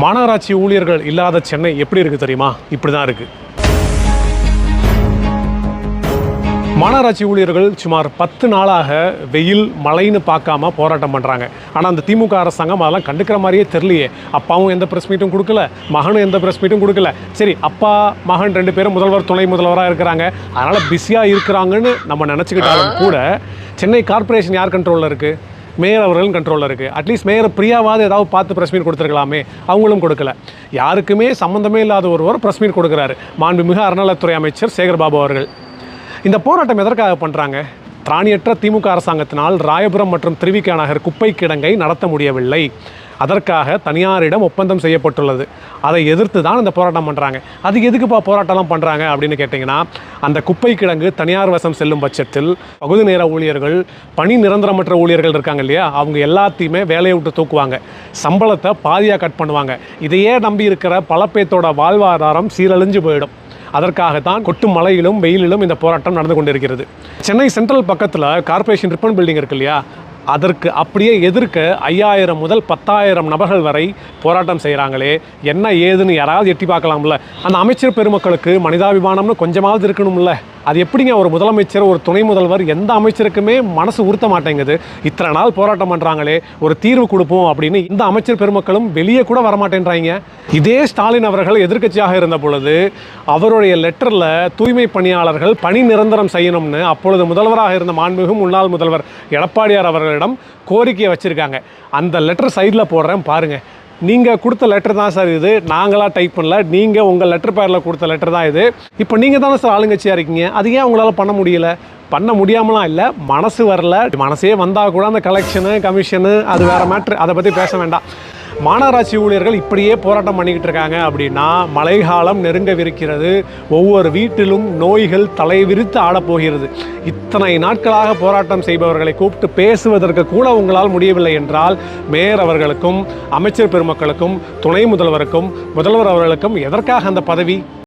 மாநகராட்சி ஊழியர்கள் இல்லாத சென்னை எப்படி இருக்குது தெரியுமா? இப்படி தான் இருக்குது. மாநகராட்சி ஊழியர்கள் சுமார் 10 நாளாக வெயில் மழைன்னு பார்க்காம போராட்டம் பண்ணுறாங்க. ஆனால் அந்த திமுக அரசாங்கம் அதெல்லாம் கண்டுக்கிற மாதிரியே தெரியலையே. அப்பாவும் எந்த ப்ரெஸ் மீட்டும் கொடுக்கல, மகனும் எந்த ப்ரெஸ் மீட்டும் கொடுக்கல. சரி, அப்பா மகன் 2 பேரும் முதல்வர் துணை முதல்வராக இருக்கிறாங்க, அதனால் பிஸியாக இருக்கிறாங்கன்னு நம்ம நினச்சிக்கிட்டாலும் கூட சென்னை கார்ப்பரேஷன் யார் கண்ட்ரோலில் இருக்குது? மேயர் அவர்களும் கண்ட்ரோலில் இருக்குது. அட்லீஸ்ட் மேயர் பிரியாவாவது ஏதாவது பார்த்து ப்ரெஸ் மீட் கொடுத்துருக்கலாமே, அவங்களும் கொடுக்கல. யாருக்குமே சம்மந்தமே இல்லாத ஒருவர் ப்ரெஸ் மீட் கொடுக்குறாரு, மாண்புமிகு அறநிலையத்துறை அமைச்சர் சேகர்பாபு அவர்கள். இந்த போராட்டம் எதற்காக பண்ணுறாங்க? திராணியற்ற திமுக அரசாங்கத்தினால் ராயபுரம் மற்றும் திருவிக நகர் குப்பை கிடங்கை நடத்த முடியவில்லை. அதற்காக தனியாரிடம் ஒப்பந்தம் செய்யப்பட்டுள்ளது. அதை எதிர்த்து தான் இந்த போராட்டம் பண்ணுறாங்க. அது எதுக்குப்பா போராட்டம்லாம் பண்ணுறாங்க அப்படின்னு கேட்டிங்கன்னா, அந்த குப்பை கிடங்கு தனியார் வசம் செல்லும் பட்சத்தில் பகுதி நேர ஊழியர்கள், பணி நிரந்தரமற்ற ஊழியர்கள் இருக்காங்க இல்லையா, அவங்க எல்லாத்தையுமே வேலையை விட்டு தூக்குவாங்க, சம்பளத்தை பாதியாக கட் பண்ணுவாங்க. இதையே நம்பி இருக்கிற பல பேர்த்தோட வாழ்வாதாரம் சீரழிஞ்சு போயிடும். அதற்காகத்தான் கொட்டும் மழையிலும் வெயிலிலும் இந்த போராட்டம் நடந்து கொண்டிருக்கிறது. சென்னை சென்ட்ரல் பக்கத்தில் கார்ப்பரேஷன் ரிப்பன் பில்டிங் இருக்கு இல்லையா, அதற்கு அப்படியே எதிர்க்க 5000 முதல் 10,000 நபர்கள் வரை போராட்டம் செய்கிறாங்களே, என்ன ஏதுன்னு யாராவது எட்டி பார்க்கலாம்ல? அந்த அமைச்சர் பெருமக்களுக்கு மனிதாபிமானம்னு கொஞ்சமாவது இருக்கணும்ல? அது எப்படிங்க ஒரு முதலமைச்சர், ஒரு துணை முதல்வர், எந்த அமைச்சருக்குமே மனசு உறுத்த மாட்டேங்குது? இத்தனை நாள் போராட்டம் பண்ணுறாங்களே, ஒரு தீர்வு கொடுப்போம் அப்படின்னு இந்த அமைச்சர் பெருமக்களும் வெளியே கூட வரமாட்டேன்றாங்க. இதே ஸ்டாலின் அவர்கள் எதிர்க்கட்சியாக இருந்த பொழுது அவருடைய லெட்டரில் தூய்மை பணியாளர்கள் பணி நிரந்தரம் செய்யணும்னு அப்பொழுது முதல்வராக இருந்த மாண்புமிகு முன்னாள் முதல்வர் எடப்பாடியார் அவர்களிடம் கோரிக்கையை வச்சுருக்காங்க. அந்த லெட்டர் சைடில் போடுறேன் பாருங்கள். நீங்கள் கொடுத்த லெட்டர் தான் சார் இது, நாங்களாக டைப் பண்ணல, நீங்கள் உங்கள் லெட்டர் பேரில் கொடுத்த லெட்டர் தான் இது. இப்போ நீங்கள் தானே சார் ஆளுங்கட்சியாக இருக்கீங்க, அது ஏன் உங்களால் பண்ண முடியல? பண்ண முடியாமலாம் இல்லை, மனசு வரல. மனசே வந்தால் கூட அந்த கலெக்ஷனு கமிஷனு அது வேறு மேட்ரு, அதை பற்றி பேச வேண்டாம். மாநகராட்சி ஊழியர்கள் இப்படியே போராட்டம் பண்ணிக்கிட்டு இருக்காங்க அப்படின்னா மழைக்காலம் நெருங்கவிருக்கிறது. ஒவ்வொரு வீட்டிலும் நோய்கள் தலைவிரித்து ஆடப்போகிறது. இத்தனை நாட்களாக போராட்டம் செய்பவர்களை கூப்பிட்டு பேசுவதற்கு கூட உங்களால் முடியவில்லை என்றால் மேயர் அவர்களுக்கும் அமைச்சர் பெருமக்களுக்கும் துணை முதல்வருக்கும் முதல்வர் அவர்களுக்கும் எதற்காக அந்த பதவி?